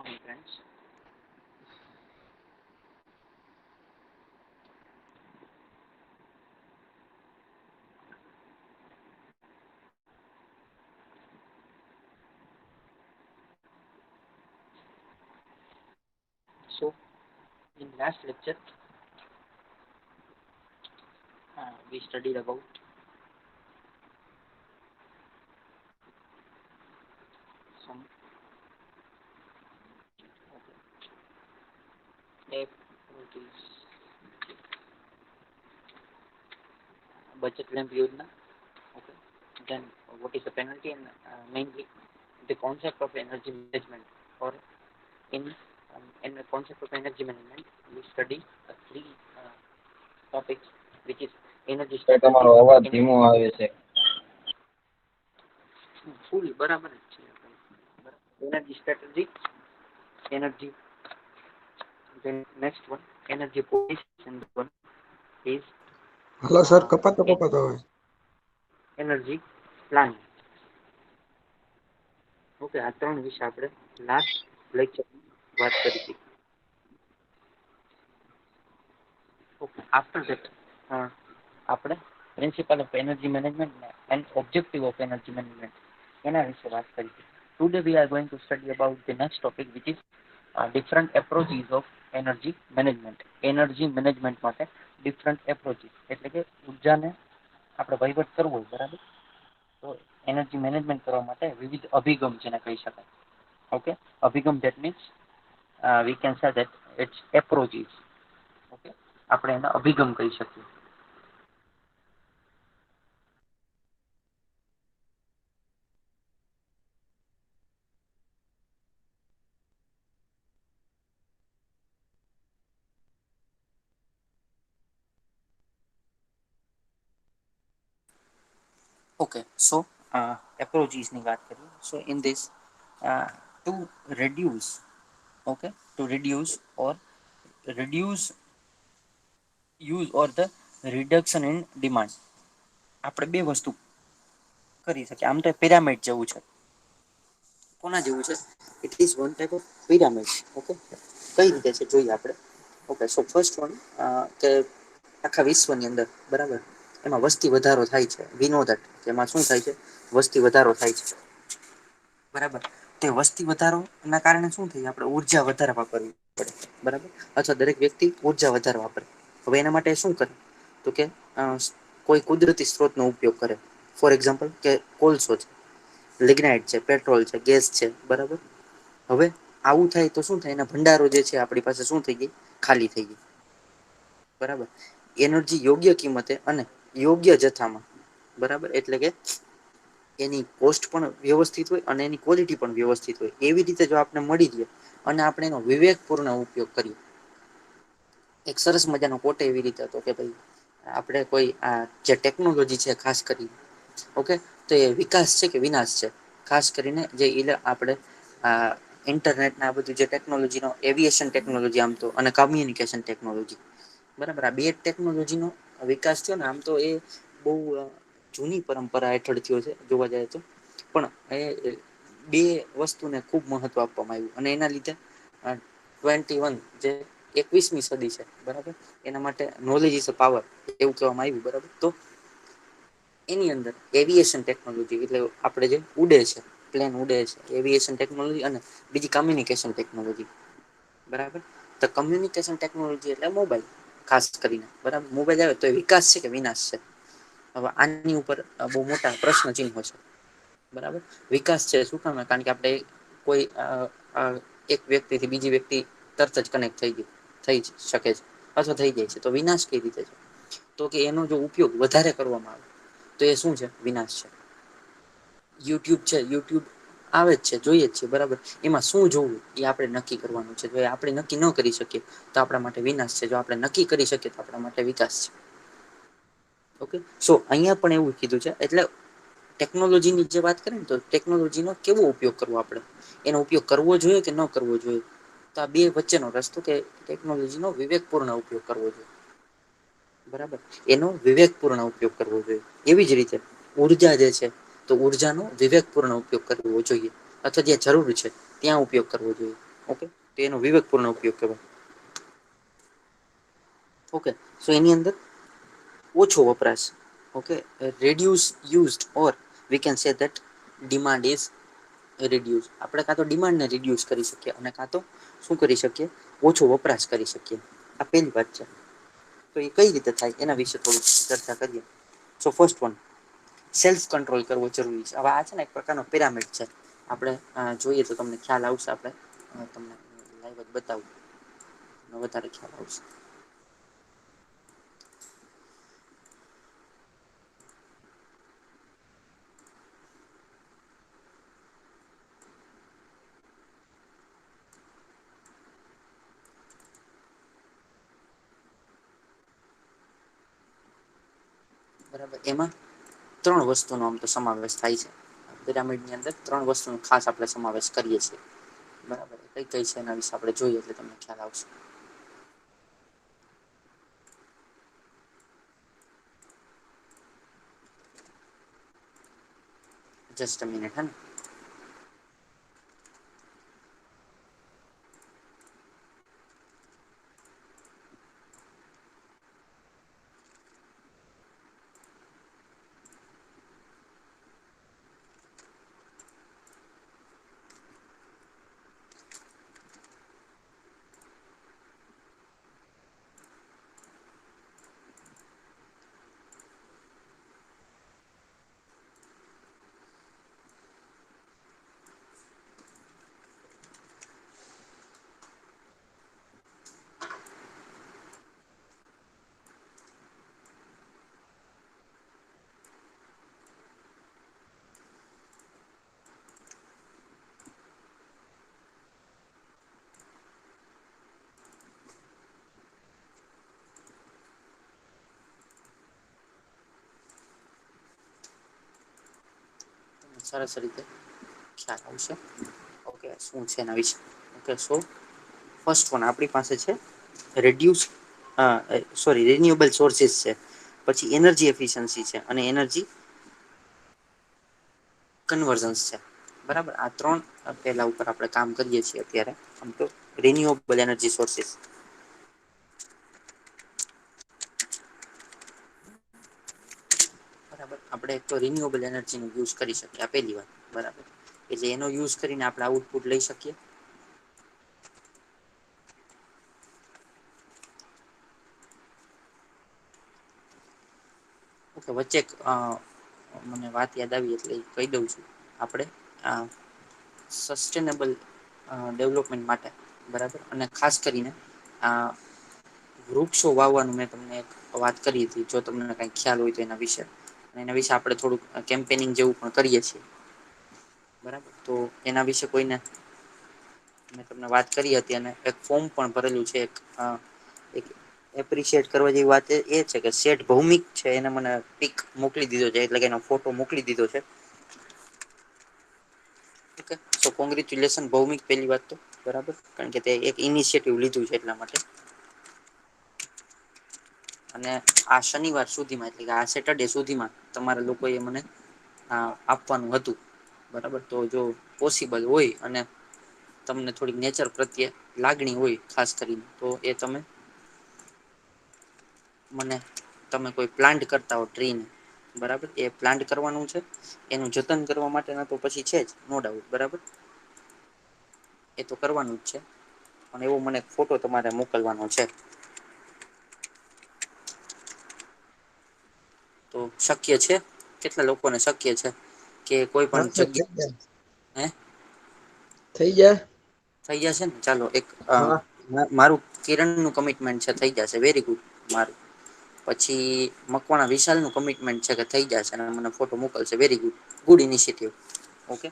morning, friends. So, in last lecture, we studied about some okay, what is budget lamp yojana. Okay. Then, what is the penalty and mainly the concept of energy management. Or in the concept of energy management, we study three topics, which is energy strategy, તમારો અવાજ energy ધીમો આવે છે. full બરાબર જ છે. Energy strategy, energy. Then next one, energy policy, and one is hello sir, કપાતો આવે. Energy plan. ઓકે, આ ત્રણ વિશે આપણે લાસ્ટ લેક્ચર વાત કરી હતી. ઓકે, આફ્ટર ધેટ આપણે principal of energy management and objective of energy management એના વિશે વાત કરી હતી. Today we are going to study about the next topic which is different approaches of energy management. Energy management માટે different approaches, એટલે કે ઉર્જાને આપણે વહીવટ કરવો હોય, બરાબર, તો એનર્જી મેનેજમેન્ટ કરવા માટે વિવિધ અભિગમ જેને કહી શકાય. ઓકે, અભિગમ that means we can say that it's approaches. Okay, આપણે એના અભિગમ કહી શકીએ. Okay, so approaches ની વાત કરીએ. So in this, to reduce, okay, to reduce or reduce use or the reduction in demand, આપણે બે વસ્તુ કરી શકીએ. આમ તો પિરામિડ જેવું છે. કોના જેવું છે? It is one type of pyramid. Okay, કઈ રીતે છે જોઈએ આપણે. ઓકે, સો ફર્સ્ટ વન, કે આખા વિશ્વની અંદર, બરાબર, એમાં વસ્તી વધારો થાય છે. વી નો ધેટ એમાં શું થાય છે? વસ્તી વધારો થાય છે, બરાબર. તે વસ્તી વધારો ના કારણે શું થાય? આપણે ઉર્જા વધારે વાપરવી પડે, બરાબર, અથવા દરેક વ્યક્તિ ઉર્જા વધારે વાપરે. હવે એના માટે શું કરે? તો કે કોઈ કુદરતી સ્ત્રોતનો ઉપયોગ કરે. ફોર એક્ઝામ્પલ, કે કોલસો છે, લિગ્નાઇટ છે, પેટ્રોલ છે, ગેસ છે, બરાબર. હવે આવું થાય તો શું થાય? એના ભંડારો જે છે આપણી પાસે શું થઈ ગઈ? ખાલી થઈ ગઈ, બરાબર. એનર્જી યોગ્ય કિંમતે અને યોગ્ય જથ્થામાં, બરાબર, એટલે કે એની કોસ્ટ પણ વ્યવસ્થિત હોય અને એની ક્વોલિટી પણ વ્યવસ્થિત હોય, એવી રીતે જો આપણે મળી રહે અને આપણે એનો વિવેકપૂર્ણ ઉપયોગ કરીએ. એક સરસ મજાનો કોટ એવી રીતે હતો કે ભાઈ, આપણે કોઈ જે ટેકનોલોજી છે ખાસ કરી, ઓકે, તો એ વિકાસ છે કે વિનાશ છે? ખાસ કરીને જે આપણે ઇન્ટરનેટ ના બધું જે ટેકનોલોજી નો એવિએશન ટેકનોલોજી આમ તો, અને કમ્યુનિકેશન ટેકનોલોજી, બરાબર, આ બે ટેકનોલોજી નો વિકાસ થયો ને, આમ તો એ બહુ જૂની પરંપરા હેઠળ થયો છે જોવા જાય તો. પણ એ બે વસ્તુને ખૂબ મહત્વ આપવામાં આવ્યું અને એના લીધે 21 જે 21મી સદી છે, બરાબર, એના માટે નોલેજ ઇઝ અ પાવર એવું કહેવામાં આવ્યું, બરાબર. તો એની અંદર એવિએશન ટેકનોલોજી, એટલે આપણે જે ઉડે છે, પ્લેન ઉડે છે, એવિએશન ટેકનોલોજી, અને બીજી કમ્યુનિકેશન ટેકનોલોજી, બરાબર. તો કમ્યુનિકેશન ટેકનોલોજી એટલે મોબાઈલ, ખાસ કરીને, બરાબર. મોબાઈલ આવે તો એ વિકાસ છે કે વિનાશ છે? હવે આની ઉપર બહુ મોટા પ્રશ્ન ચિહ્નો છે, બરાબર. વિકાસ છે, શું કામ? કારણ કે આપણે કોઈ એક વ્યક્તિથી બીજી વ્યક્તિ તરત જ કનેક્ટ થઈ શકે છે અથવા થઈ જાય છે. તો વિનાશ કઈ રીતે છે? તો કે એનો જો ઉપયોગ વધારે કરવામાં આવે તો એ શું છે? વિનાશ છે. યુટ્યુબ છે, યુટ્યુબ આવે જ છે, જોઈએ જ છે, બરાબર. એમાં શું જોવું એ આપણે નક્કી કરવાનું છે. જો આપણે નક્કી ન કરી શકીએ તો આપણા માટે વિનાશ છે. જો આપણે નક્કી કરી શકીએ તો આપણા માટે વિકાસ છે. ઓકે, સો અહીંયા પણ એવું કીધું છે. એટલે ટેકનોલોજીની જે વાત કરીએ ને, તો ટેકનોલોજીનો કેવો ઉપયોગ કરવો, આપણે એનો ઉપયોગ કરવો જોઈએ કે ન કરવો જોઈએ? તો આ બે વચ્ચેનો રસ્તો, કે ટેકનોલોજીનો વિવેકપૂર્ણ ઉપયોગ કરવો જોઈએ, બરાબર. એનો વિવેકપૂર્ણ ઉપયોગ કરવો જોઈએ. એવી જ રીતે ઉર્જા જે છે, તો ઉર્જાનો વિવેકપૂર્ણ ઉપયોગ કરવો જોઈએ, અથવા જ્યાં જરૂર છે ત્યાં ઉપયોગ કરવો જોઈએ. ઓકે, તો એનો વિવેકપૂર્ણ ઉપયોગ કહેવાય. ઓકે, સો એની અંદર ઓછો વપરાશ. Okay, reduce used or we can say that demand is reduce. આપણે કાં તો ડિમાન્ડને રિડ્યુસ કરી શકીએ અને કાં તો શું કરી શકીએ, ઓછો વપરાશ કરી શકીએ. આ પહેલી વાત છે. તો એ કઈ રીતે થાય એના વિશે થોડું ચર્ચા કરીએ. સો ફર્સ્ટ વન, સેલ્ફ કંટ્રોલ કરવો જરૂરી છે. હવે આ છે ને એક પ્રકારનો પિરામિડ છે. આપણે જોઈએ તો તમને ખ્યાલ આવશે. આપણે તમને લાઈવ જ બતાવું, વધારે ખ્યાલ આવશે. બરાબર, એમાં ત્રણ વસ્તુનો આમ તો સમાવેશ થાય છે. પિરામિડની અંદર ત્રણ વસ્તુનો ખાસ આપણે સમાવેશ કરીએ છીએ. બરાબર, કઈ કઈ છે એના વિશે આપણે જોઈએ એટલે તમને ખ્યાલ આવશે. જસ્ટ અ મિનિટ, હે ને. સરસ રીતે ખ્યાલ આવશે. ઓકે, શું છે એના વિશે. ઓકે, સો ફર્સ્ટ વન આપણી પાસે છે રેડ્યુસ, સોરી, રિન્યુએબલ સોર્સિસ છે. પછી એનર્જી એફિશિયન્સી છે અને એનર્જી કન્વર્ઝન્સ છે. બરાબર, આ ત્રણ પહેલા ઉપર આપણે કામ કરીએ છીએ અત્યારે. આમ તો રિન્યુએબલ એનર્જી સોર્સિસ. બરાબર, આપણે એક તો રિન્યુએબલ એનર્જી નો યુઝ કરી શકીએ. આ પહેલી વાત. બરાબર, એટલે એનો યુઝ કરીને આપણે આઉટપુટ લઈ શકીએ. ઓકે, વચ્ચે એક મને વાત યાદ આવી એટલે કહી દઉં છું. આપણે સસ્ટેનેબલ ડેવલપમેન્ટ માટે, બરાબર, અને ખાસ કરીને આ વૃક્ષો વાવવાનું મેં તમને એક વાત કરી હતી. જો તમને કઈ ખ્યાલ હોય તો એના વિશે. એના વિશે આપણે થોડુંક કેમ્પેનિંગ જેવું પણ કરીએ છીએ. બરાબર, તો એના વિશે કોઈને મેં તમને વાત કરી હતી અને એક ફોર્મ પણ ભરેલું છે. એક એપ્રિશિએટ કરવા જેવી વાત એ છે કે શેઠ ભૌમિક છે એને મને પિક મોકલી દીધો છે, એટલે કે એનો ફોટો મોકલી દીધો છે. ઓકે, સો કોંગ્રેચ્યુલેશન ભૌમિક, પહેલી વાત તો. બરાબર, કારણ કે તે એક ઇનિશિયેટિવ લીધું છે એટલા માટે. અને આ શનિવાર સુધીમાં, એટલે કે આ સેટરડે સુધીમાં તમારા લોકો એ મને આપવાનું હતું. બરાબર, તો જો પોસિબલ હોય અને તમને થોડીક નેચર પ્રત્યે લાગણી હોય ખાસ કરીને, તો એ તમે મને, તમે કોઈ પ્લાન્ટ કરતા હો ટ્રીને, બરાબર, એ પ્લાન્ટ કરવાનું છે. એનું જતન કરવા માટેના તો પછી છે જ, નો ડાઉટ. બરાબર, એ તો કરવાનું જ છે. અને એવો મને ફોટો તમારે મોકલવાનો છે. તો શક્ય છે, કેટલા લોકોને શક્ય છે કે કોઈ હા પણ સર થઈ જગ્યા. જાય. હે, થઈ જાય. થઈ જશે ને. ચાલો, એક હા મારું કિરણ નું કમિટમેન્ટ છે, થઈ જશે. Very good. મારું પછી મકવાણા વિશાલ નું કમિટમેન્ટ છે કે થઈ જશે અને મને ફોટો મોકલશે. Very good, good initiative. Okay,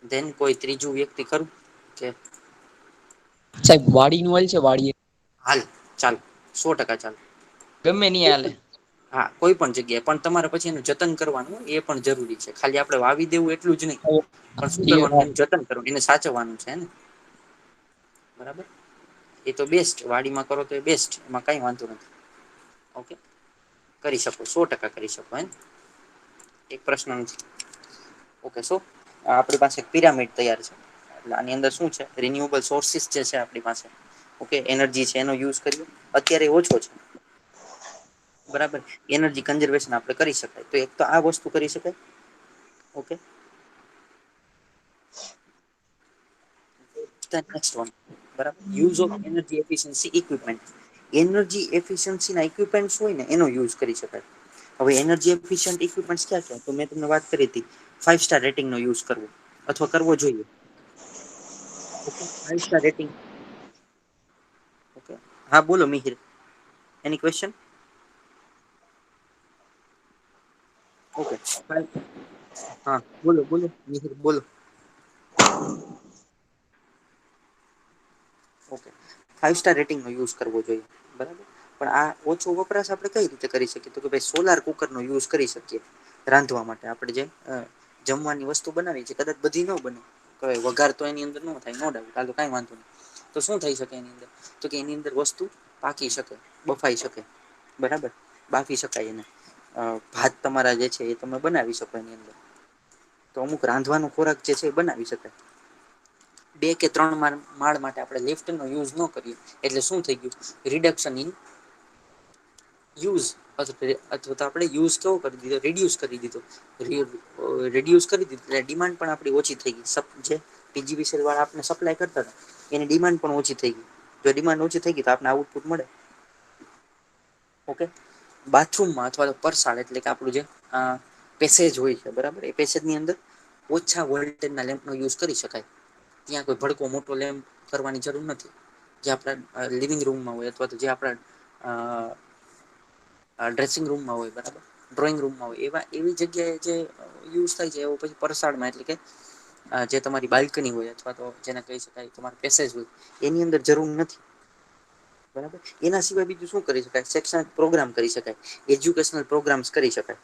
then કોઈ ત્રીજું વ્યક્તિ ખરું કે? સાહેબ વાડી નું હાલ છે. વાડી હાલ, ચાલ, 100% ચાલ. ગમે નહી હાલે. હા, કોઈ પણ જગ્યાએ, પણ તમારે પછી એનું જતન કરવાનું એ પણ જરૂરી છે. ખાલી આપણે વાવી દેવું એટલું જ નહીં, પણ શું કરવાનું, એનું જતન કરવાનું, એને સાચવવાનું છે ને. બરાબર, એ તો બેસ્ટ. વાડીમાં કરો તો એ બેસ્ટ, એમાં કઈ વાંધો નથી. ઓકે, કરી શકો, 100% કરી શકો. એક પ્રશ્ન નથી. ઓકે, સો આપણી પાસે પિરામિડ તૈયાર છે. એટલે આની અંદર શું છે, રિન્યુએબલ સોર્સિસ જે છે આપણી પાસે, ઓકે, એનર્જી છે એનો યુઝ કરીએ, અત્યારે ઓછો છે, બરાબર, એનર્જી કન્ઝર્વેશન આપણે કરી શકાય, તો એક તો આ વસ્તુ કરી શકાય, ઓકે. નેક્સ્ટ વન, બરાબર, use of energy efficiency equipment. Energy efficiency ના ઇક્વિપમેન્ટ હોય ને એનો યુઝ કરી શકાય. હવે એનર્જી એફિશિયન્ટ ઇક્વિપમેન્ટ ક્યાં ક્યાં, તો મેં તમને વાત કરી હતી 5 સ્ટાર રેટિંગ નો યુઝ કરવો અથવા કરવો જોઈએ. Okay, 5 star rating. ઓકે, હા બોલો મિહિર, એની ક્વેશ્ચન. ઓકે, હા બોલો બોલો મિહિર બોલો. ઓકે, 5 સ્ટાર રેટિંગ નો યુઝ કરવો જોઈએ, બરાબર. પણ આ ઓછો વપરાશ આપણે કઈ રીતે કરી શકીએ, તો કે ભાઈ સોલાર કુકર નો યુઝ કરી શકીએ રાંધવા માટે. આપણે જે જમવાની વસ્તુ બનાવી છે કદાચ બધી ન બને, વઘાર તો એની અંદર ન થાય, નો ડાઉટ, હાલો કઈ વાંધો નહીં. તો શું થઈ શકે એની અંદર, તો કે એની અંદર વસ્તુ પાકી શકે, બફાઈ શકે, બરાબર, બાફી શકાય એને. ભાત તમારા જે છે એ તમે બનાવી શકો એની અંદર. તો અમુક રાંધવાનો ખોરાક જે છે એ બનાવી શકાય. 2 કે 3 માળ માટે આપણે લિફ્ટ નો યુઝ ન કરીએ, એટલે શું થઈ ગયું, રિડક્શન ઇન યુઝ, અથવા તો આપણે યુઝ કેવો કરી દીધો, રીડ્યુસ કરી દીધો. રેડ્યુસ કરી દીધું એટલે ડિમાન્ડ પણ આપડી ઓછી થઈ ગઈ. જે પીજીવીસીએલ વાળા આપને સપ્લાય કરતા હતા એની ડિમાન્ડ પણ ઓછી થઈ ગઈ. જો ડિમાન્ડ ઓછી થઈ ગઈ તો આપને આઉટપુટ મળે. ઓકે, બાથરૂમમાં અથવા તો પરસાળ એટલે કે આપણું જે પેસેજ હોય છે, બરાબર, એ પેસેજ ની અંદર ઓછા વોલ્ટેજ ના લેમ્પ નો યુઝ કરી શકાય. ત્યાં કોઈ ભડકો મોટો લેમ્પ કરવાની જરૂર નથી. જે આપણા લિવિંગ રૂમમાં હોય અથવા તો જે આપણા ડ્રેસિંગ રૂમમાં હોય, બરાબર, ડ્રોઈંગ રૂમમાં હોય, એવી જગ્યાએ જે યુઝ થાય છે એવો પછી પરસાળમાં એટલે કે જે તમારી બાલ્કની હોય અથવા તો જેને કહી શકાય તમારે પેસેજ હોય એની અંદર જરૂર નથી, બરાબર. એના સિવાય બીજું શું કરી શકાય, શૈક્ષણિક પ્રોગ્રામ કરી શકાય, એજ્યુકેશનલ પ્રોગ્રામ્સ કરી શકાય,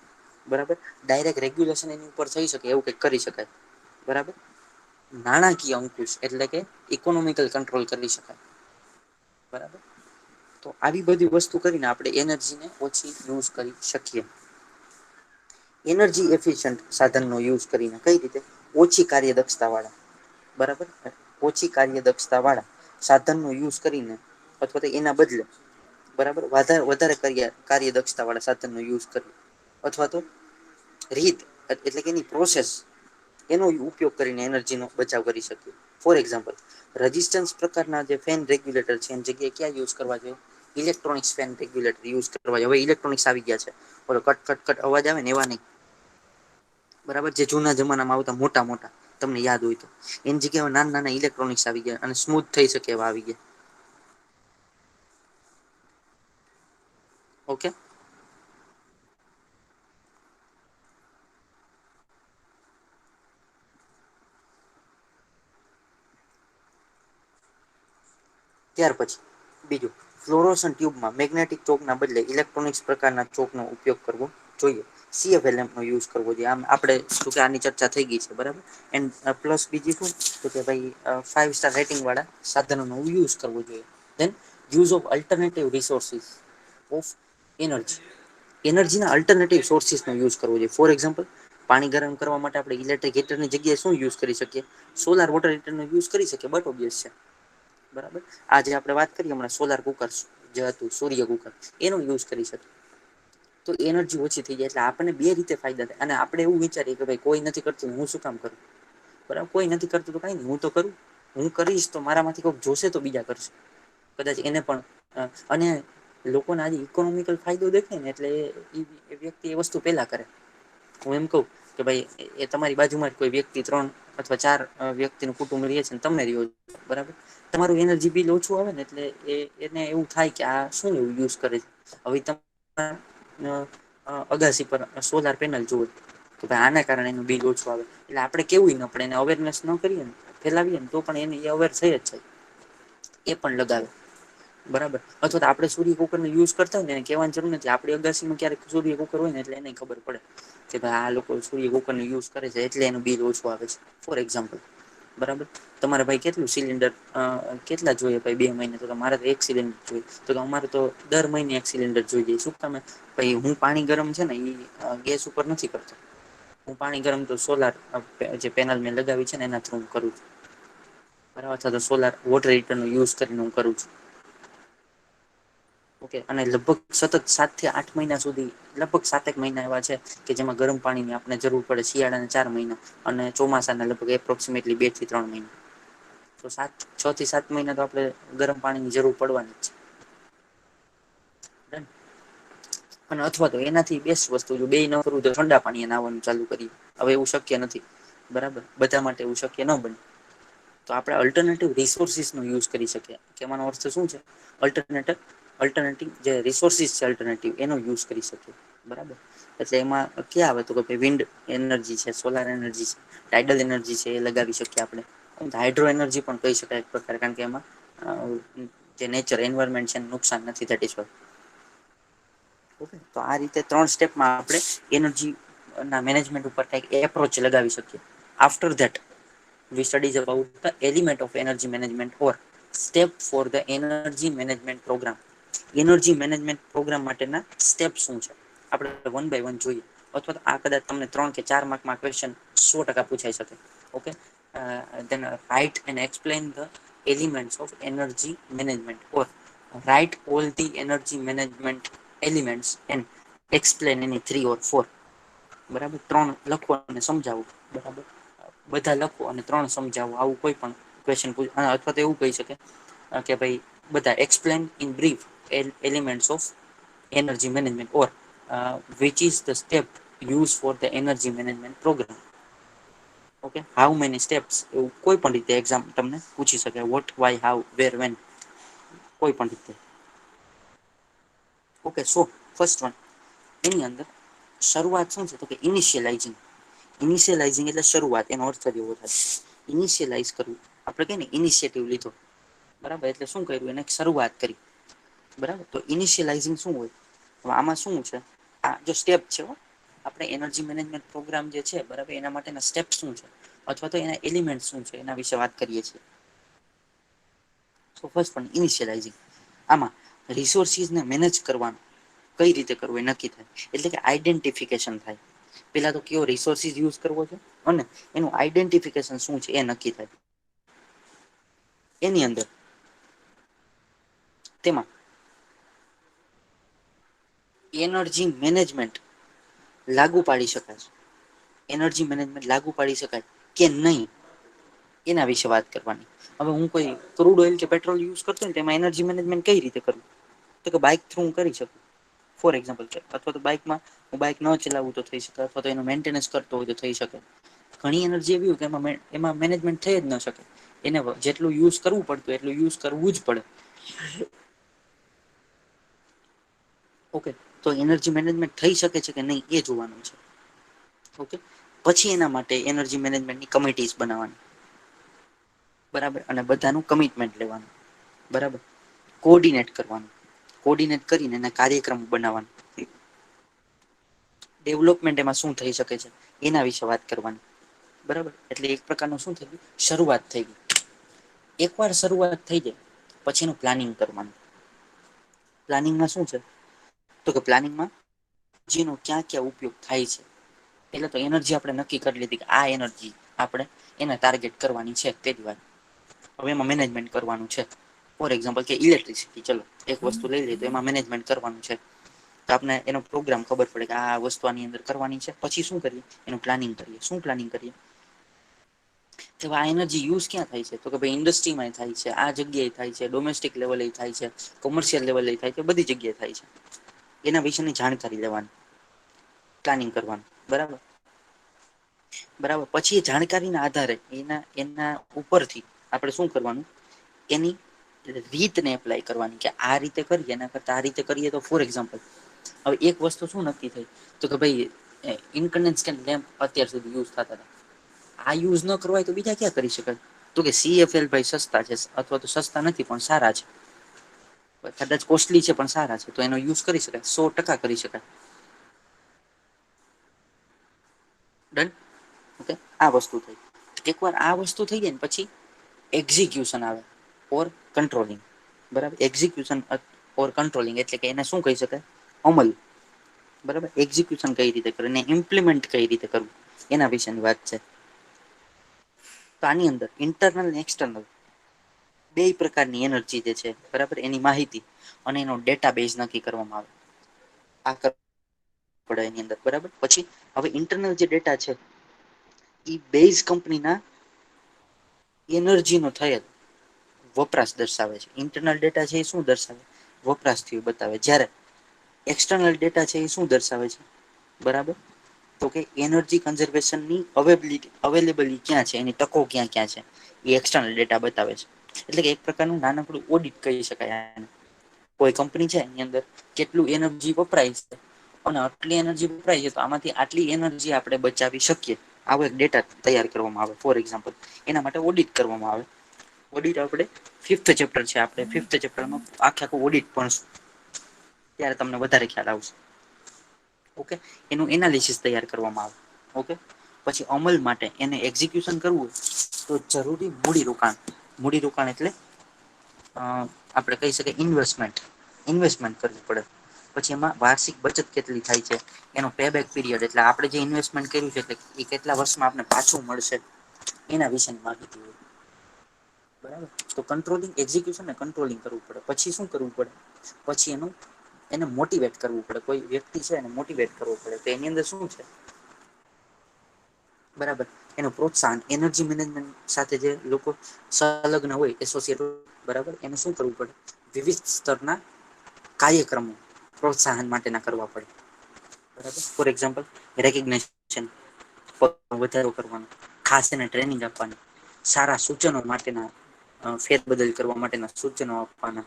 બરાબર. ડાયરેક્ટ રેગ્યુલેશન એની ઉપર થઈ શકે એવું કઈક કરી શકાય, બરાબર. નાણાકીય અંકુશ એટલે કે ઇકોનોમિકલ કંટ્રોલ કરી શકાય, બરાબર. તો આવી બધી વસ્તુ કરીને આપણે એનર્જીને ઓછી યુઝ કરી શકીએ. એનર્જી એફિશન્ટ સાધન નો યુઝ કરીને કઈ રીતે, ઓછી કાર્ય દક્ષતા વાળા, બરાબર, ઓછી કાર્ય દક્ષતા વાળા સાધન નો યુઝ કરીને અથવા તો એના બદલે, બરાબર, વધારે કાર્ય દક્ષતા વાળા સાધન નો યુઝ કરે, અથવા તો રીત એટલે કે એની પ્રોસેસ, એનો ઉપયોગ કરીને એનર્જી નો બચાવ કરી શકીએ. ફોર એક્ઝામ્પલ, રજિસ્ટન્સ પ્રકારના જે ફેન રેગ્યુલેટર છે એની જગ્યાએ ક્યાં યુઝ કરવા જોઈએ, ઇલેક્ટ્રોનિક્સ ફેન રેગ્યુલેટર યુઝ કરવા. હવે ઇલેક્ટ્રોનિક્સ આવી ગયા છે, ઓલો કટ કટ કટ અવાજ આવે ને એવા નહી, બરાબર, જે જૂના જમાનામાં આવતા મોટા મોટા, તમને યાદ હોય તો. એની જગ્યાએ નાના નાના ઇલેક્ટ્રોનિક્સ આવી ગયા અને સ્મૂથ થઈ શકે એવા આવી ગયા. ઓકે. ત્યાર પછી બીજું, ફ્લોરોસન ટ્યુબમાં મેગ્નેટિક ચોક ના બદલે ઇલેક્ટ્રોનિક્સ પ્રકારના ચોકનો ઉપયોગ કરવો જોઈએ. સીએફએલ નો યુઝ કરવો જોઈએ. આમ આપણે શું કે આની ચર્ચા થઈ ગઈ છે, બરાબર. એન્ડ પ્લસ બીજી શું તો કે ભાઈ 5 સ્ટાર રેટિંગ વાળા સાધનો નો યુઝ કરવો જોઈએ. Then use of alternative resources of energy. એનર્જીના અલ્ટરનેટિવ સોર્સિસ નો યુઝ કરવો જોઈએ. ફોર એક્ઝામ્પલ, પાણી ગરમ કરવા માટે આપણે ઇલેક્ટ્રિક હીટરની જગ્યાએ શું યુઝ કરી શકીએ, સોલાર વોટર હીટર નો યુઝ કરી શકીએ, બટ ઓબ્વિયસ છે, બરાબર. આજે આપણે વાત કરીએ હમણાં સોલાર કુકર જે હતું સૂર્ય કુકર, એનો યુઝ કરી શકે. તો એનર્જી ઓછી થઈ જાય એટલે આપણને બે રીતે ફાયદા થાય. અને આપણે એવું વિચારીએ કે ભાઈ કોઈ નથી કરતું હું શું કામ કરું, બરાબર, કોઈ નથી કરતું તો કઈ નહી હું તો કરું, હું કરીશ તો મારા માંથી કોઈક જોશે તો બીજા કરશે, કદાચ એને પણ. અને લોકોને આજે ઈકોનોમિકલ ફાયદો દેખાય ને એટલે એ વ્યક્તિ એ વસ્તુ પેલા કરે. હું એમ કવ કે ભાઈ એ તમારી બાજુમાં જ કોઈ વ્યક્તિ 3 અથવા 4 વ્યક્તિ નું કુટુંબ રહે છે ને તમે રહ્યો છો, બરાબર. તમારું એનર્જી બિલ ઓછું આવે ને એટલે એને એવું થાય કે આ શું એવું યુઝ કરે છે. હવે અગાસી પર સોલાર પેનલ જોવે તો ભાઈ આના કારણે એનું બિલ ઓછું આવે. એટલે આપડે કેવું ન પડે એને અવેરનેસ ન કરીએ ને ફેલાવીએ ને તો પણ એને અવેર થઈ જ જાય. એ પણ લગાવે, બરાબર. અથવા તો આપણે સૂર્ય કુકર નો યુઝ કરતા હોય ને કેવાની જરૂર નથી. આપણી અગાસીમાં ક્યારેક સૂર્ય કુકર હોય ને એટલે એને ખબર પડે કે ભાઈ આ લોકો સૂર્ય કુકર નો યુઝ કરે છે એટલે એનું બિલ ઓછું આવે છે. ફોર એક્ઝામ્પલ, બરાબર. તમારે ભાઈ કેટલું સિલિન્ડર કેટલા જોઈએ ભાઈ 2 મહિને, તો મારે તો 1 સિલિન્ડર જોઈએ, તો અમારે તો દર મહિને 1 સિલિન્ડર જોઈ જાય. શું કામે ભાઈ હું પાણી ગરમ છે ને એ ગેસ ઉપર નથી કરતો. હું પાણી ગરમ તો સોલાર જે પેનલ મેં લગાવી છે ને એના થ્રુ કરું છું. બરાબર, અથવા તો સોલાર વોટર હીટરનો યુઝ કરીને હું કરું છું. ઓકે, અને લગભગ સતત 7 થી 8 મહિના સુધી, લગભગ 7 એક મહિના એવા છે કે જેમાં ગરમ પાણીની આપણે જરૂર પડે. શિયાળાના 4 મહિના અને ચોમાસાના લગભગ એપ્રોક્સિમેટલી 2 થી 3 મહિના. તો 6 થી 7 મહિના તો આપણે ગરમ પાણીની જરૂર પડવાની જ છે. અને અથવા તો એનાથી બેસ્ટ વસ્તુ જો બે ન કરવું તો ઠંડા પાણી નાહવાનું ચાલુ કરીએ. હવે એવું શક્ય નથી, બરાબર, બધા માટે એવું શક્ય ન બને. તો આપણે અલ્ટરનેટિવ રિસોર્સિસ નો યુઝ કરી શકીએ. કેવાનો અર્થ શું છે? અલ્ટરનેટિવ જે રિસોર્સિસ છે, અલ્ટરનેટિવ એનો યુઝ કરી શકીએ. બરાબર, એટલે એમાં ક્યાં આવે તો કે વિન્ડ એનર્જી છે, સોલાર એનર્જી છે, ટાઈડલ એનર્જી છે, એ લગાવી શકીએ આપણે. હાઇડ્રો એનર્જી પણ કહી શકાય એક પ્રકાર, કારણ કે એમાં જે નેચર એન્વાયરમેન્ટ છે નુકસાન નથી થતી. ઓકે, તો આ રીતે 3 સ્ટેપમાં આપણે એનર્જી ના મેનેજમેન્ટ ઉપર કઈક એપ્રોચ લગાવી શકીએ. After that we studies about the element of energy management or step for the energy management program. Energy management program માટેના સ્ટેપ શું છે, આપણે વન બાય વન જોઈએ. અથવા તો આ કદાચ તમને 3 કે 4 માર્કમાં ક્વેશ્ચન 100% પૂછાઈ શકે. Okay, then write and explain the elements of energy management or write all the energy management elements and explain any 3 or 4. બરાબર, 3 લખો અને સમજાવો. બરાબર, બધા લખો અને 3 સમજાવો. આવું કોઈ પણ ક્વેશ્ચન પૂછ, અથવા તો એવું કહી શકે કે ભાઈ બધા explain in brief elements of energy management or which is the step use for the energy management program. Okay, how many steps, એવું કોઈ પણ રીતે એક્ઝામ તમને પૂછી શકે. What, why, how, where, when, કોઈ પણ રીતે. ઓકે, સો ફર્સ્ટ વન, એની અંદર શરૂઆત શું છે તો કે ઇનિશિયલાઇઝિંગ. ઇનિશિયલાઇઝિંગ એટલે શરૂઆત, એનો અર્થ જ એવો થાય. ઇનિશિયલાઇઝ કરવું, આપણે કહીએ ને ઇનિશિયેટિવ લીધો. બરાબર, એટલે શું કર્યું? એને શરૂઆત કરી. બરાબર, તો ઇનિશિયલાઇઝિંગ શું હોય? આમાં શું છે? આ જો સ્ટેપ છે, આપણે એનર્જી મેનેજમેન્ટ પ્રોગ્રામ જે છે, બરાબર, એના માટેના સ્ટેપ શું છે, અથવા તો એના એલિમેન્ટ શું છે, એના વિશે વાત કરીએ છીએ. ફર્સ્ટ પણ ઇનિશિયલાઇઝિંગ, આમાં રિસોર્સિસને મેનેજ કરવાનું કઈ રીતે કરવું એ નક્કી થાય. એટલે કે આઈડેન્ટિફિકેશન થાય. પેલા તો કયો રિસોર્સિસ યુઝ કરવો છે અને એનું આઈડેન્ટિફિકેશન શું છે એ નક્કી થાય. એની અંદર તેમાં એનર્જી મેનેજમેન્ટ લાગુ પાડી શકાય છે. એનર્જી મેનેજમેન્ટ લાગુ પાડી શકાય કે નહીં, એના વિશે વાત કરવાની. હવે હું કોઈ ક્રૂડ ઓઇલ કે પેટ્રોલ યુઝ કરતો ને, તેમાં એનર્જી મેનેજમેન્ટ કઈ રીતે કરવું? તો કે બાઈક થ્રુ હું કરી શકું. ફોર એક્ઝામ્પલ છે, અથવા તો બાઈકમાં હું બાઈક ન ચલાવું તો થઈ શકે, અથવા તો એનું મેન્ટેનન્સ કરતો હોય તો થઈ શકે. ઘણી એનર્જી એવી હોય કે એમાં મેનેજમેન્ટ થઈ જ ન શકે. એને જેટલું યુઝ કરવું પડતું એટલું યુઝ કરવું જ પડે. ઓકે, તો એનર્જી મેનેજમેન્ટ થઈ શકે છે કે નહીં, એ જોવાનું છે. ઓકે, પછી એના માટે એનર્જી મેનેજમેન્ટની કમિટીસ બનાવવાની. બરાબર, અને બધાનું કમિટમેન્ટ લેવાનું. બરાબર, કોર્ડિનેટ કરવાનું. કોર્ડિનેટ કરીને એના કાર્યક્રમ બનાવવાનું. ડેવલપમેન્ટ એમાં શું થઈ શકે છે, એના વિશે વાત કરવાની. બરાબર, એટલે એક પ્રકારનું શું થયું? શરૂઆત થઈ ગઈ. એક વાર શરૂઆત થઈ જાય પછી એનું પ્લાનિંગ કરવાનું. પ્લાનિંગમાં શું છે તો કે પ્લાનિંગમાં જેનો ક્યાં ક્યાં ઉપયોગ થાય છે. એટલે તો એનર્જી આપણે નક્કી કરી લીધી કે આ એનર્જી આપણે એને ટાર્ગેટ કરવાની છે. પેલી વાત, હવે એમાં મેનેજમેન્ટ કરવાનું છે. ફોર એક્ઝામ્પલ કે ઇલેક્ટ્રિસિટી, ચલો એક વસ્તુ લઈ લઈએ તો એમાં મેનેજમેન્ટ કરવાનું છે. તો આપણે એનો પ્રોગ્રામ ખબર પડે કે આ વસ્તુ આની અંદર કરવાની છે. પછી શું કરીએ? એનું પ્લાનિંગ કરીએ. શું પ્લાનિંગ કરીએ? કે આ એનર્જી યુઝ ક્યાં થાય છે? તો કે ભાઈ ઇન્ડસ્ટ્રીમાં થાય છે, આ જગ્યાએ થાય છે, ડોમેસ્ટિક લેવલે થાય છે, કોમર્શિયલ લેવલે થાય છે, બધી જગ્યાએ થાય છે. એના વિશેની જાણકારી લેવાની, પ્લાનિંગ કરવાનું. બરાબર, બરાબર, પછી એ જાણકારીના આધારે એના ઉપરથી આપણે શું કરવાનું? એની રીતને એપ્લાય કરવાની, કે આ રીતે કરીએ એના કરતા આ રીતે કરીએ તો ફોર એક્ઝામ્પલ હવે એક વસ્તુ શું નક્કી થઈ તો કે ભાઈ ઇન્કન્ડન્સ લેમ્પ અત્યાર સુધી યુઝ થતા હતા. આ યુઝ ન કરવાય તો બીજા ક્યાં કરી શકાય? તો કે CFL ભાઈ સસ્તા છે, અથવા તો સસ્તા નથી પણ સારા છે. કદાચ કોસ્ટલી છે પણ સારા છે, તો એનો યુઝ કરી શકાય. 100% કરી શકાય. ડન. ઓકે, આ વસ્તુ થઈ. એકવાર આ વસ્તુ થઈ જાય ને પછી એક્ઝિક્યુશન આવે ઓર કંટ્રોલિંગ. બરાબર, એક્ઝિક્યુશન ઓર કંટ્રોલિંગ એટલે કે એને શું કહી શકાય? અમલ. બરાબર, એક્ઝિક્યુશન કઈ રીતે કરે ને ઇમ્પ્લિમેન્ટ કઈ રીતે કરવું, એના વિશેની વાત છે. તો આની અંદર ઇન્ટરનલ ને એક્સટર્નલ બે પ્રકારની એનર્જી જે છે બરાબર એની માહિતી અને એનો ડેટા બેઝ નક્કી કરવામાં આવે આ પડે એની અંદર બરાબર. પછી હવે ઇન્ટરનલ જે ડેટા છે એ બેઝ કંપનીના એનર્જી નો થયેલ વપરાશ દર્શાવે છે. ઇન્ટરનલ ડેટા છે એ શું દર્શાવે વપરાશ થયું બતાવે. જ્યારે એક્સટર્નલ ડેટા છે એ શું દર્શાવે છે બરાબર તો કે એનર્જી કન્ઝર્વેશનની અવેલેબિલિટી ક્યાં છે એની તકો ક્યાં ક્યાં છે એ એક્સટર્નલ ડેટા બતાવે છે. એટલે કે એક પ્રકારનું નાનકડું ઓડિટ કહી શકાય. કોઈ કંપની છે એની અંદર કેટલું એનર્જી વપરાય છે અને આટલી એનર્જી વપરાય છે તો આમાંથી આટલી એનર્જી આપણે બચાવી શકીએ આવો એક ડેટા તૈયાર કરવામાં આવે. ફોર એક્ઝામ્પલ એના માટે ઓડિટ કરવામાં આવે. ઓડિટ આપણે ફિફ્થ ચેપ્ટર છે આપણે ફિફ્થ ચેપ્ટરમાં આખું ઓડિટ ભણશું ત્યારે તમને વધારે ખ્યાલ આવશે. ઓકે એનું એનાલિસિસ તૈયાર કરવામાં આવે. ઓકે પછી અમલ માટે એને એક્ઝિક્યુશન કરવું તો જરૂરી મૂડીરોકાણ એટલે આપણે કહી શકીએ ઇન્વેસ્ટમેન્ટ કરવી પડે. પછી એમાં વાર્ષિક બચત કેટલી થાય છે એનો પે બેક પીરિયડ એટલે આપણે જે ઇન્વેસ્ટમેન્ટ કર્યું છે એ કેટલા વર્ષમાં આપણે પાછું મળશે એના વિશેની માહિતી હોય બરાબર. તો કંટ્રોલિંગ એક્ઝિક્યુશન ને કંટ્રોલિંગ કરવું પડે. પછી શું કરવું પડે પછી એને મોટીવેટ કરવું પડે. કોઈ વ્યક્તિ છે એને મોટીવેટ કરવો પડે તો એની અંદર શું છે બરાબર એનું પ્રોત્સાહન એનર્જી મેનેજમેન્ટ સાથે જે લોકો સંલગ્ન હોય એસોસિએટ બરાબર એને શું કરવું પડે વિવિધ સ્તરના કાર્યક્રમો પ્રોત્સાહન માટેના કરવા પડે બરાબર. ફોર એક્ઝામ્પલ રેકગ્નેશન વધારો કરવાનો ખાસ એને ટ્રેનિંગ આપવાની સારા સૂચનો માટેના ફેરબદલ કરવા માટેના સૂચનો આપવાના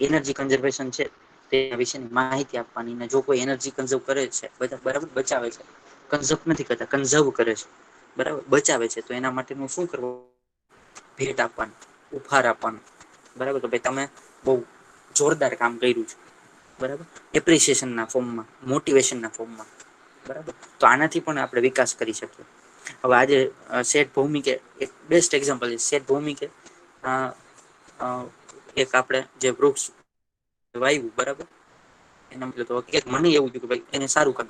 એનર્જી કન્ઝર્વેશન છે તેના વિશેની માહિતી આપવાની. જો કોઈ એનર્જી કન્ઝર્વ કરે છે બધા બરાબર બચાવે છે કન્ઝર્વ નથી કરતા કન્ઝર્વ કરે છે બરાબર બચાવે છે તો એના માટેનું શું કરવું ભેટ આપવાનું ઉપહાર આપવાનું બરાબર તો ભાઈ તમે બહુ જોરદાર કામ કર્યું છે બરાબર એપ્રિસિએશન ના ફોર્મમાં મોટિવેશન ના ફોર્મમાં બરાબર. તો આનાથી પણ આપણે વિકાસ કરી શકીએ. હવે આજે શેઠ ભૌમિકે એક બેસ્ટ એક્ઝામ્પલ છે. શેઠ ભૌમિકે એક આપણે જે વૃક્ષ વાયવું બરાબર એના મને એવું થયું કે ભાઈ એને સારું કામ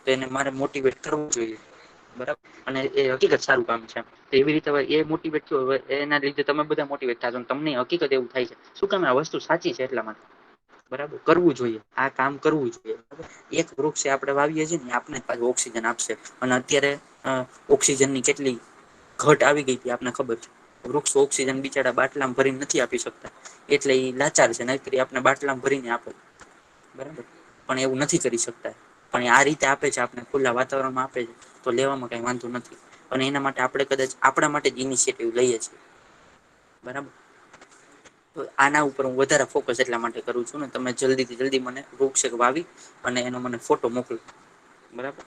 તો એને મારે મોટીવેટ કરવું જોઈએ બરાબર અને એ હકીકત સારું કામ છે. એવી રીતે એ મોટીવેટ થયું એના લીધે તમે બધા મોટીવેટ થશો તમને હકીકત એવું થાય છે શું કામ આ વસ્તુ સાચી છે એટલા માટે બરાબર કરવું જોઈએ આ કામ કરવું જોઈએ. એક વૃક્ષ આપણે વાવીએ છીએ ને આપને પાછું ઓક્સિજન આપશે અને અત્યારે ઓક્સિજન ની કેટલી ઘટ આવી ગઈ હતી આપને ખબર છે. વૃક્ષો ઓક્સિજન બિચારા બાટલામાં ભરીને નથી આપી શકતા એટલે એ લાચાર છે નહીતર આપણે બાટલામાં ભરીને આપે બરાબર પણ એવું નથી કરી શકતા પણ આ રીતે આપે છે આપણે ખુલ્લા વાતાવરણમાં આપે છે તો લેવામાં કઈ વાંધો નથી અને એના માટે આપણે કદાચ આપણા માટે જ ઇનિશિએટિવ લઈએ છીએ બરાબર. તો આના ઉપર હું વધારે ફોકસ એટલા માટે કરું છું ને તમે જલ્દી થી જલ્દી મને વૃક્ષ વાવી અને એનો મને ફોટો મોકલો બરાબર.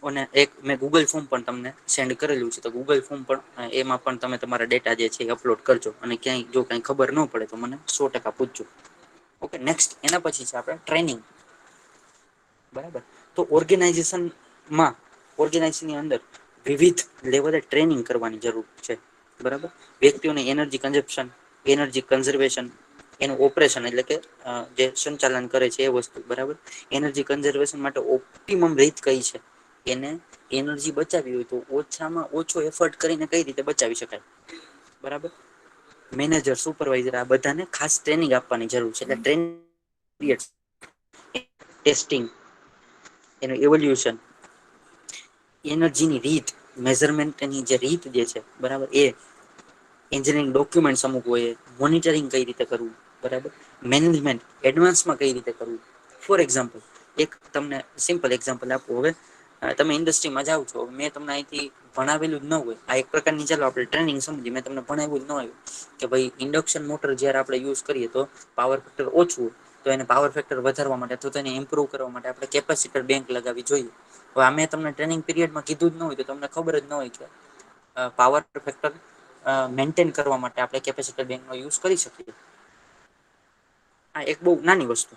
અને એક મેં ગૂગલ ફોર્મ પણ તમને સેન્ડ કરેલું છે તો ગૂગલ ફોર્મ પણ એમાં પણ તમે તમારા ડેટા જે છે એ અપલોડ કરજો અને ક્યાંય જો કઈ ખબર ન પડે તો મને 100% પૂછજો. ઓકે નેક્સ્ટ એના પછી છે આપણે ટ્રેનિંગ બરાબર. તો ઓર્ગેનાઇઝેશનની અંદર વિવિધ લેવલે ટ્રેનિંગ કરવાની જરૂર છે બરાબર. વ્યક્તિઓને એનર્જી કન્ઝપ્શન એનર્જી કન્ઝર્વેશન એનું ઓપરેશન એટલે કે જે સંચાલન કરે છે એ વસ્તુ બરાબર. એનર્જી કન્ઝર્વેશન માટે ઓપ્ટિમમ રીત કઈ છે એને એનર્જી બચાવવી હોય તો ઓછામાં ઓછો એફર્ટ કરીને કઈ રીતે બચાવી શકાય બરાબર. મેનેજર સુપરવાઈઝર આ બધાને ખાસ ટ્રેનિંગ આપવાની જરૂર છે એટલે ટેસ્ટિંગ એનું ઇવોલ્યુશન એનર્જીની રીત મેઝરમેન્ટની જે રીત જે છે બરાબર એ એન્જિનિયરિંગ ડોક્યુમેન્ટ અમુક હોય મોનિટરિંગ કઈ રીતે કરવું બરાબર મેનેજમેન્ટ એડવાન્સમાં કઈ રીતે કરવું. ફોર એક્ઝામ્પલ એક તમને સિમ્પલ એક્ઝામ્પલ આપું હવે તમે ઇન્ડસ્ટ્રીમાં જાઓ છો મેં તમને અહીંથી ભણાવેલું જ ન હોય આ એક પ્રકારની ચાલો આપણે ટ્રેનિંગ સમજી મેં તમને ભણાવ્યું જ ન હોય કે ભાઈ ઇન્ડક્શન મોટર જયારે આપણે યુઝ કરીએ તો પાવર ફેક્ટર ઓછું તો એને પાવર ફેક્ટર વધારવા માટે તો તેને ઇમ્પ્રુવ કરવા માટે આપણે કેપેસિટર બેંક લગાવવી જોઈએ. હવે અમે તમને ટ્રેનિંગ પીરિયડમાં કીધું જ ન હોય તો તમને ખબર જ ન હોય કે પાવર ફેક્ટર મેન્ટેન કરવા માટે આપણે કેપેસિટર બેંકનો યુઝ કરી શકીએ. હા એક બહુ નાની વસ્તુ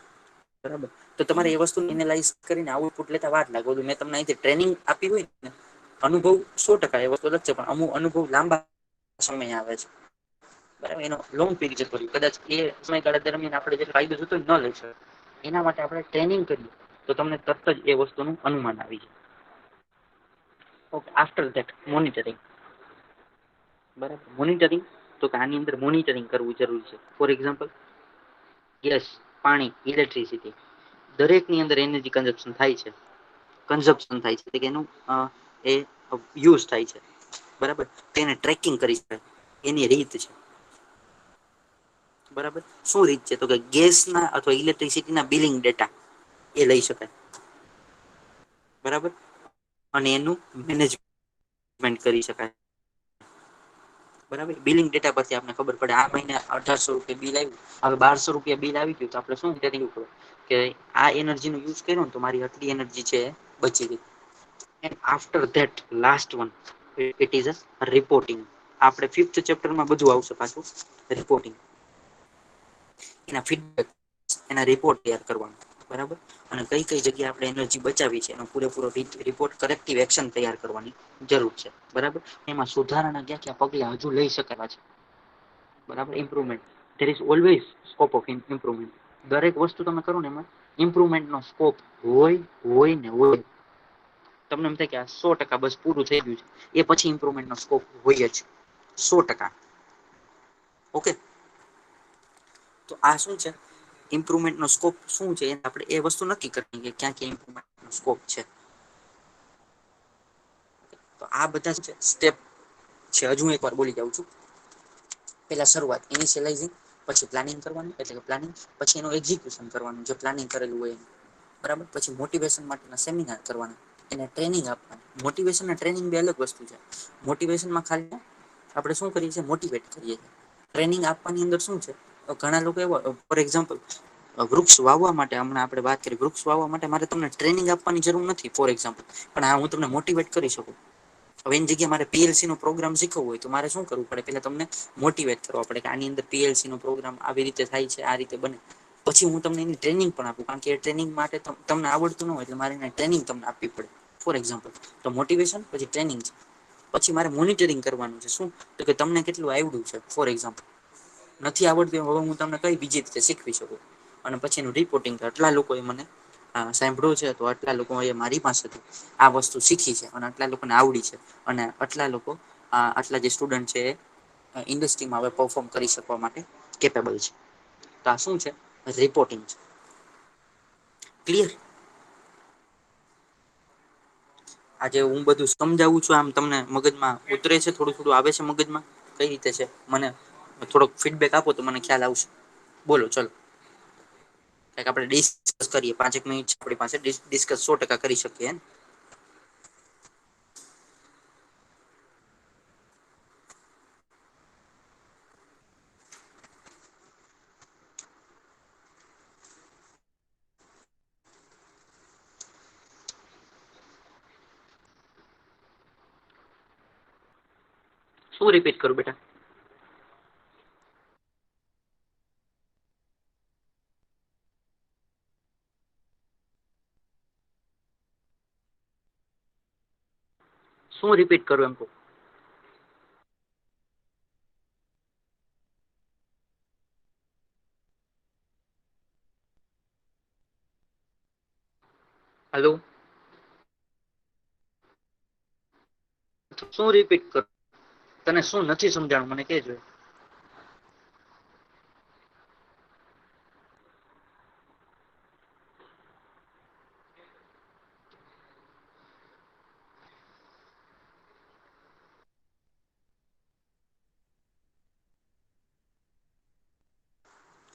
બરાબર તો તમારે એ વસ્તુ એનાલાઇઝ કરીને આઉટપુટ લેતા વાર લાગે મેં તમને અહીંથી ટ્રેનિંગ આપી હોય ને અનુભવ 100% એ વસ્તુ અલગ છે પણ અમુક અનુભવ લાંબા સમય આવે છે બરાબર એનો લોંગ પીરિયડ કદાચ એ સમયગાળા દરમિયાન આપણે જે ફાયદો થતો ન લઈ શકે એના માટે આપણે ટ્રેનિંગ કરીએ તો તમને તરત જ એ વસ્તુનું અનુમાન આવી જાય. ઓકે આફ્ટર ધેટ મોનિટરિંગ બરાબર. મોનિટરિંગ, તો કે આની અંદર મોનિટરિંગ કરવું જરૂરી છે. ફોર એક્ઝામ્પલ, ગેસ, પાણી, ઇલેક્ટ્રિસિટી, દરેકની અંદર એનર્જી કન્ઝપ્શન થાય છે કે એનું એ યુઝ થાય છે. બરાબર. તેને ટ્રેકિંગ કરી શકાય, એની રીત છે. બરાબર. શું રીત છે? તો કે ગેસના અથવા ઇલેક્ટ્રિસિટીના બિલિંગ ડેટા એ લઈ શકાય. બરાબર. અને એનું મેનેજમેન્ટ કરી શકાય. બરાબર. બિલિંગ ડેટા પરથી આપને ખબર પડે આ મહિને 1800 રૂપિયા બિલ આવ્યું, હવે 1200 રૂપિયા બિલ આવી ગયું, તો આપણે શું કરીએ કે આ એનર્જી નો યુઝ કર્યો ને તો મારી આટલી એનર્જી છે બચી ગઈ. And after that last one it is a reporting. આપણે 5th ચેપ્ટરમાં બધું આવશે પાછું, રિપોર્ટિંગ. એના ફીડબેક, એના રિપોર્ટ તૈયાર કરવાનો. બરાબર. અને કઈ કઈ જગ્યાએ આપણે એનર્જી બચાવી છે એનો પૂરેપૂરો રિપોર્ટ, કરેક્ટિવ એક્શન તૈયાર કરવાની જરૂર છે. બરાબર. એમાં સુધારણા ક્યાં ક્યાં પગલા હજુ લઈ શકાય છે. બરાબર. Improvement, there is always scope of improvement. દરેક વસ્તુ તમે કરો ને એમાં ઇમ્પ્રુવમેન્ટ નો સ્કોપ હોય ને હોય. તમને એમ થાય કે આ 100% બસ પૂરું થઈ ગયું છે, એ પછી ઇમ્પ્રુવમેન્ટ નો સ્કોપ હોય જ 100%. ઓકે. તો આ શું છે? ઇમ્પ્રુવમેન્ટ નો સ્કોપ શું છે? આપણે એ વસ્તુ નક્કી કરવાની કે ક્યાં ક્યાં ઇમ્પ્રુવમેન્ટ નો સ્કોપ છે. તો આ બધા છે સ્ટેપ છે. હજુ એક વાર બોલી જાઉં છું. પેલા શરૂઆત ઇનિશિયલાઇઝિંગ, પછી પ્લાનિંગ કરવાનું એટલે કે પ્લાનિંગ, પછી એનું એક્ઝિક્યુશન કરવાનું જે પ્લાનિંગ કરેલું હોય. બરાબર. પછી મોટિવેશન માટેના સેમિનાર કરવાના, એને ટ્રેનિંગ આપવાની. મોટિવેશન અને ટ્રેનિંગ બે અલગ વસ્તુ છે. મોટિવેશનમાં ખાલી આપણે શું કરીએ છીએ? મોટીવેટ કરીએ છીએ. ટ્રેનિંગ આપવાની અંદર શું છે? ઘણા લોકો એવા, ફોર એક્ઝામ્પલ, વૃક્ષ વાવવા માટે, હમણાં આપણે વાત કરીએ વૃક્ષ વાવવા માટે મારે તમને ટ્રેનિંગ આપવાની જરૂર નથી ફોર એક્ઝામ્પલ, પણ હા હું તમને મોટિવેટ કરી શકું. હવે એની જગ્યાએ મારે પીએલસી નો પ્રોગ્રામ શીખવવો હોય તો મારે શું કરવું પડે? પેલા તમને મોટિવેટ કરવા પડે કે આની અંદર પીએલસી નો પ્રોગ્રામ આવી રીતે થાય છે, આ રીતે બને. પછી હું તમને એની ટ્રેનિંગ પણ આપું, કારણ કે એ ટ્રેનિંગ માટે તમને આવડતું ન હોય એટલે મારે એને ટ્રેનિંગ તમને આપવી પડે. ફોર એક્ઝામ્પલ, તો મોટિવેશન પછી ટ્રેનિંગ છે. પછી મારે મોનિટરિંગ કરવાનું છે. શું? તો કે તમને કેટલું આવડ્યું છે. ફોર એક્ઝામ્પલ, નથી આવડતું હવે હું તમને કઈ બીજી રીતે શીખવી શકું. અને પછી એનું રિપોર્ટિંગ, આટલા લોકોએ મને સાંભળ્યું છે, તો આટલા લોકો એ મારી પાસેથી આ વસ્તુ શીખી છે અને આટલા લોકોને આવડી છે. અને આટલા લોકો, આટલા જે સ્ટુડન્ટ છે એ ઇન્ડસ્ટ્રીમાં હવે પરફોર્મ કરી શકવા માટે કેપેબલ છે. તો આ શું છે? રિપોર્ટિંગ છે. ક્લિયર? આજે હું બધું સમજાવું છું, આમ તમને મગજમાં ઉતરે છે? થોડું થોડું આવે છે મગજમાં? કઈ રીતે છે? મને થોડોક ફીડબેક આપો તો મને ખ્યાલ આવશે. બોલો ચલો. કઈક આપણે ડિસ્કસ કરીએ. 5 એક મિનિટ આપણી પાસે ડિસ્કસ 100% કરી શકીએ. શું રિપીટ કરું બેટા? શું રિપીટ કરું એમ કહું? હલો. શું રિપીટ કરું? તને શું નથી સમજાણું મને કે જો.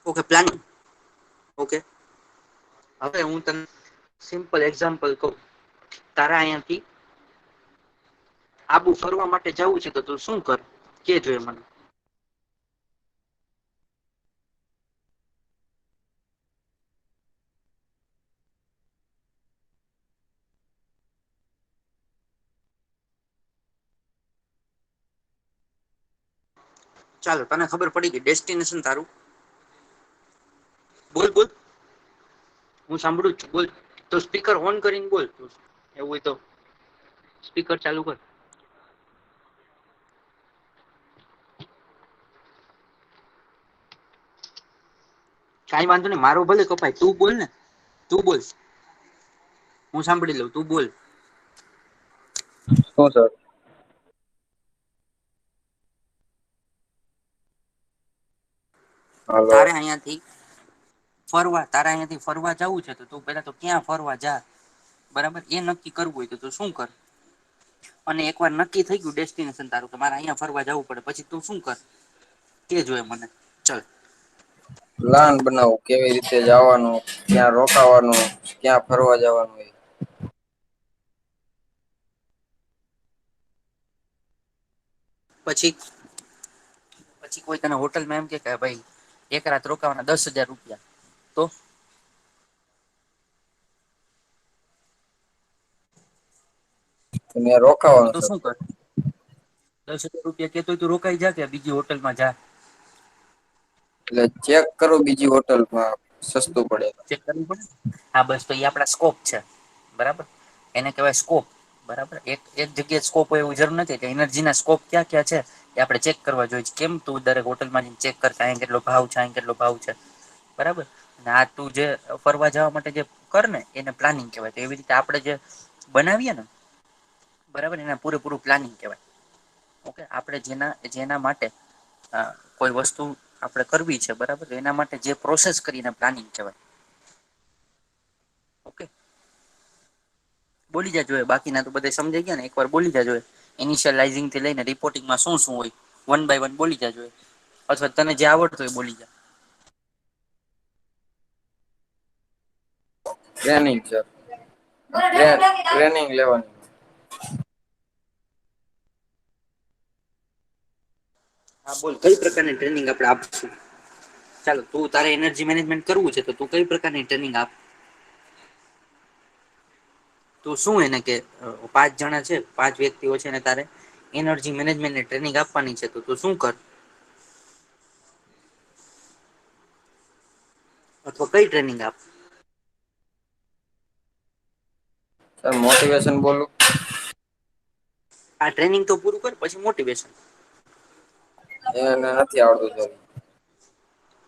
ઓકે. પ્લાનિંગ. ઓકે. હવે હું તને સિમ્પલ એક્ઝામ્પલ કઉ. તારા અહિયાંથી આબુ ફરવા માટે જવું છે, તો તું શું કર કે જોય મને? ચાલો, તને ખબર પડી ગઈ ડેસ્ટિનેશન તારું. બોલ બોલ. હું સાંભળું છું. બોલ. તો સ્પીકર ઓન કરીને બોલ. એવું હોય તો સ્પીકર ચાલુ કર. કઈ વાંધો નહી, મારો ભલે કપાય, તું બોલ ને. તું બોલ, હું સાંભળી લઉં. તું બોલ. શું સર? હાલો. તારે અહીંયાથી તારે અહીંયાથી ફરવા જવું છે તો તું પેલા તો ક્યાં ફરવા જા, બરાબર એ નક્કી કરવું હોય તો તું શું કર. અને એકવાર નક્કી થઈ ગયું ડેસ્ટિનેશન તારું કે મારે અહીંયા ફરવા જવું પડે, પછી તું શું કર કે જોય મને ચલ. પ્લાન બનાવું કેવી રીતે જવાનું, ક્યાં રોકાવાનું, ક્યાં ફરવા જવાનું એ. પછી પછી કોઈ તને હોટલમાં એમ કે ભાઈ એક રાત રોકાવાના 10,000 રૂપિયા, તો ત્યાં તો રોકાવાનું તું છે. શું કર? 10,000 રૂપિયા કેતો તું રોકાઈ જા કે બીજી હોટલમાં જા. એટલે ચેક કરો બીજી હોટલમાં સસ્તું પડે તો. ચેક કરવું પડે. હા બસ તો એ આપડા સ્કોપ છે, બરાબર એને કેવાય સ્કોપ. બરાબર એક જગ્યાએ સ્કોપ હોય એવું જરૂર નથી, એનર્જી ના સ્કોપ ક્યાં ક્યાં છે એ આપણે ચેક કરવા જોઈએ. કેમ તું દરેક હોટલમાં ચેક કર કેટલો ભાવ છે, કેટલો ભાવ છે, બરાબર. આ તું જે ફરવા જવા માટે જે કર ને એને પ્લાનિંગ કેવાય. એવી રીતે આપડે જે બનાવીએ ને બરાબર એને પૂરેપૂરું પ્લાનિંગ કહેવાય. ઓકે આપણે જેના માટે કોઈ વસ્તુ આપણે કરવી છે, બરાબર એના માટે જે પ્રોસેસ કરીને પ્લાનિંગ કહેવાય. ઓકે બોલી જજો બાકીના તો બધા સમજાઈ ગયા ને એક વાર બોલી જજો. ઇનિશયલાઇઝિંગ થી લઈને રિપોર્ટિંગમાં શું શું હોય વન બાય વન બોલી જજો, અથવા તને જે આવડતું હોય બોલી જા. ટ્રેનિંગ છે, ટ્રેનિંગ લેવાની. હા બોલ કઈ પ્રકારની ટ્રેનિંગ આપણે આપશું. ચાલો તું તારે એનર્જી મેનેજમેન્ટ કરવું છે તો તું કઈ પ્રકારની ટ્રેનિંગ આપ. તો શું એને કે 5 જણા છે, 5 વ્યક્તિઓ છે ને તારે એનર્જી મેનેજમેન્ટની ટ્રેનિંગ આપવાની છે, તો શું કર. અથવા કઈ ટ્રેનિંગ આપ. સર મોટિવેશન બોલું. આ ટ્રેનિંગ તો પૂરું કર પછી મોટિવેશન. એને નથી આવડતું સર.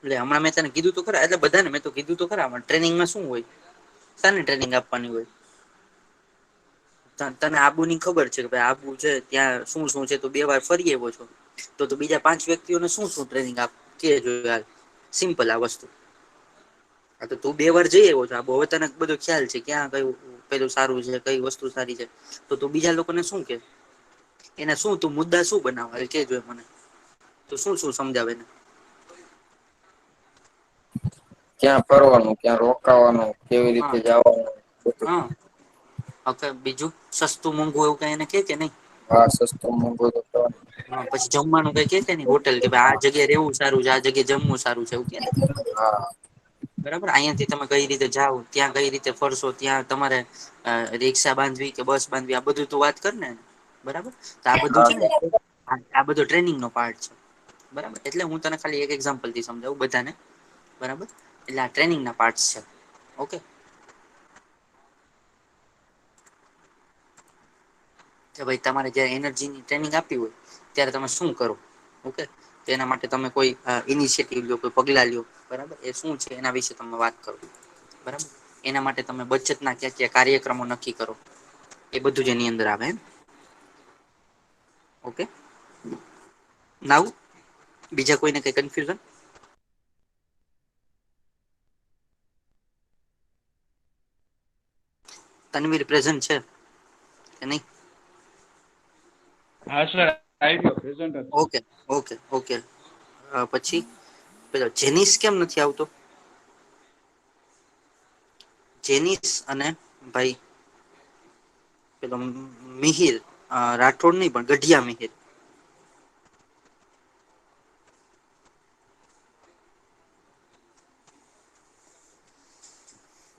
એટલે હમણાં મેં તને કીધું તો ખરા, એટલે બધાને મેં તો કીધું તો ખરા ટ્રેનિંગમાં શું હોય. શાની ટ્રેનિંગ આપવાની હોય. તને આબુ ની ખબર છે કે ભાઈ આબુ છે ત્યાં શું શું છે તો 2 વાર ફરી આવ્યો છો. તો બીજા 5 વ્યક્તિઓને શું શું ટ્રેનિંગ આપ કે જો. સિમ્પલ આ વસ્તુ. હા તો તું 2 વાર જઈ આવ્યો છે હવે તને બધો ખ્યાલ છે ક્યાં કયું પેલું સારું છે, કઈ વસ્તુ સારી છે, તો તું બીજા લોકોને શું કે. એને શું તું મુદ્દા શું બનાવે કે જોય મને તો શું શું સમજાવે એને. ક્યાં ફરવાનું, ક્યાં રોકાવાનું, કેવી હા રીતે જવાનું બધું. હા ઓકે બીજું સસ્તું મોંઘું એવું કઈ એને કે નહી. હા સસ્તું મોંઘું તો હા પછી જમવાનું કઈ કે નહી હોટેલ કે ભાઈ આ જગ્યા રેવું સારું છે, આ જગ્યા જમવું સારું છે એવું કે. હા. બરાબર અહિયાંથી તમે કઈ રીતે જાવ ત્યાં કઈ રીતે ફરશો ત્યાં તમારે રિક્ષા બાંધવી કે બસ બાંધવી આ બધું તું વાત કર ને બરાબર. તો આ બધું હા છે ને આ બધું ટ્રેનિંગ નો પાર્ટ છે. બરાબર એટલે હું તને ખાલી એક એક્ઝામ્પલ થી સમજાવું બધાને બરાબર. એટલે આ ટ્રેનિંગ ના પાર્ટસ છે ઓકે. કે ભાઈ તમારે જયારે એનર્જીની ટ્રેનિંગ આપવી હોય ત્યારે તમે શું કરો ઓકે. એના માટે તમે કોઈ ઇનિશિયટિવ લો કોઈ પગલા લ્યો બરાબર એ શું છે એના વિશે તમે વાત કરો. બરાબર એના માટે તમે બચત ના ક્યાં ક્યાં કાર્યક્રમો નક્કી કરો. એ બધું જ એની અંદર આવે. ઓકે નાઉ બીજા કોઈને કઈ કન્ફ્યુઝન. તનવીર પ્રેઝન્ટ છે કે નહી. હા સર આવી ગયો પ્રેઝન્ટ જ છે. ઓકે ઓકે ઓકે પછી પેલો જેનીસ કેમ નથી આવતો. જેનીસ અને ભાઈ પેલો મિહિર રાઠોડ નહી પણ ગઢિયા મિહિર.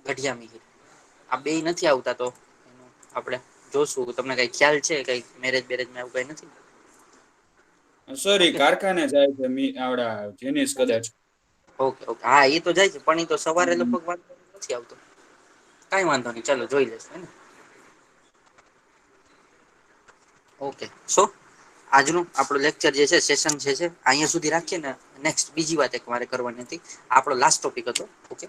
ગઢિયા મિહિર આ બે નથી આવતા તો આપડે જોશું તમને કઈ ખ્યાલ છે કઈ મેરેજ બેરેજમાં એવું કઈ નથી. સર એ ઓકે કારખાને જાય છે આવડા જેનીસ કદાચ. ઓકે ઓકે હા એ તો જાય છે પણ એ તો સવારે લગભગ વાત નથી આવતો. કઈ વાંધો નહી ચાલો જોઈ લેશ ને. ઓકે સો આજનું આપણું લેક્ચર જે છે સેશન જે છે અહિયાં સુધી રાખીએ ને. નેક્સ્ટ બીજી વાત એક મારે કરવાની હતી આપડો લાસ્ટ ટોપિક હતો ઓકે.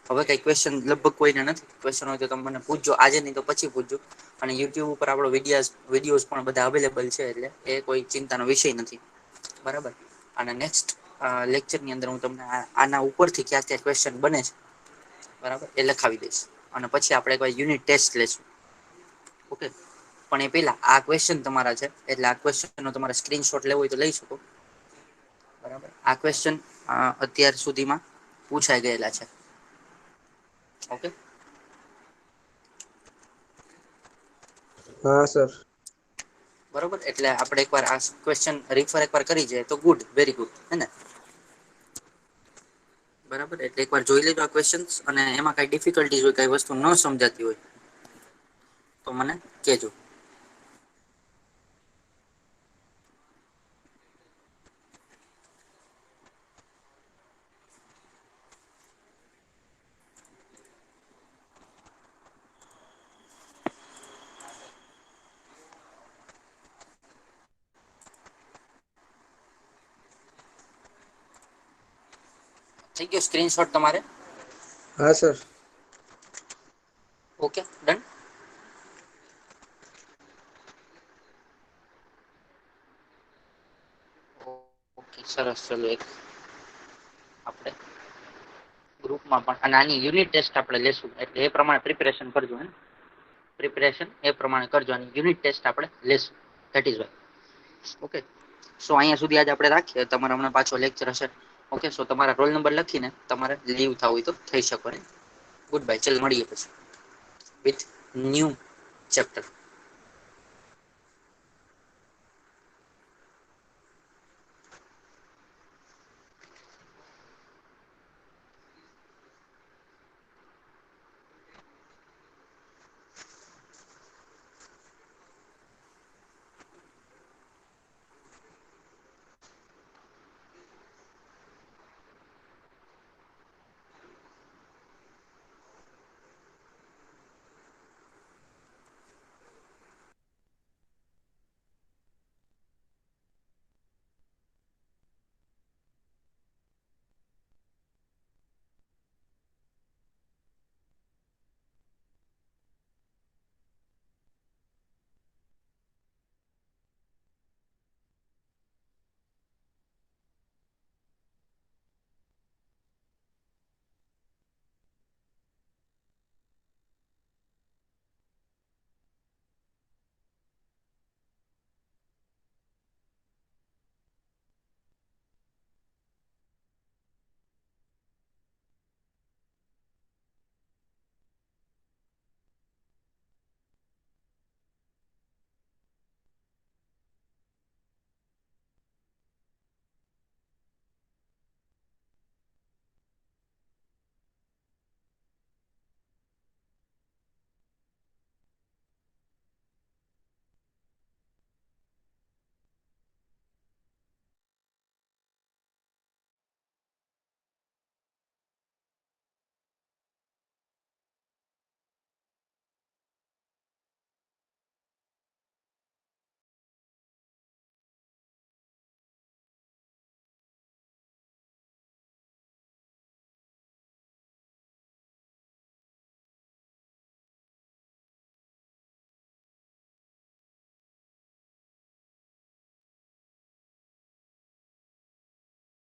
હવે કઈ ક્વેશ્ચન લગભગ કોઈને નથી ક્વેશ્ચન હોય તો તમે મને પૂછજો આજે નહી તો પછી પૂછજો. અને યુટ્યુબ ઉપર આપડો વિડીયોઝ પણ બધા અવેલેબલ છે એટલે એ કોઈ ચિંતાનો વિષય નથી. બરાબર અને નેક્સ્ટ લેક્ચરની અંદર હું તમને આના ઉપરથી ક્યાં ક્યાં ક્વેશ્ચન બને છે બરાબર એ લખાવી દઈશ અને પછી આપણે કોઈ યુનિટ ટેસ્ટ લેશું. ઓકે, પણ એ પહેલા આ ક્વેશ્ચન તમારા છે એટલે આ ક્વેશ્ચનનો તમારે સ્ક્રીનશોટ લેવો હોય તો લઈ શકો. બરાબર, આ ક્વેશ્ચન અત્યાર સુધીમાં પૂછાઈ ગયેલા છે. ઓકે, હા સર. બરોબર, એટલે આપણે એકવાર આ ક્વેશ્ચન રિફર એકવાર કરી જાય તો ગુડ, વેરી ગુડ, હે ને? બરાબર, એટલે એકવાર જોઈ લેજો આ ક્વેશ્ચન્સ અને એમાં કઈ ડિફિકલ્ટીઝ હોય, કઈ વસ્તુ ન સમજાતી હોય તો મને કહેજો. થઈ ગયો સ્ક્રીનશોટ તમારે? હા સર. Okay, done. ઓકે, સરસ. ચલો, એક આપણે ગ્રુપમાં પણ અને આની યુનિટ ટેસ્ટ આપણે લેશું એટલે એ પ્રમાણે પ્રિપેરેશન કરજો. હે, પ્રિપેરેશન એ પ્રમાણે કરજો અને યુનિટ ટેસ્ટ આપણે લેશું. That is why. ઓકે, સો અહીંયા સુધી આજે આપણે રાખીએ. તમારે હમણાં પાછો લેક્ચર હશે. ઓકે, સો તમારા રોલ નંબર લખીને તમારે લીવ થવું હોય તો થઈ શકો. Good bye. ચલ, મળીએ પછી વિથ ન્યૂ ચેપ્ટર.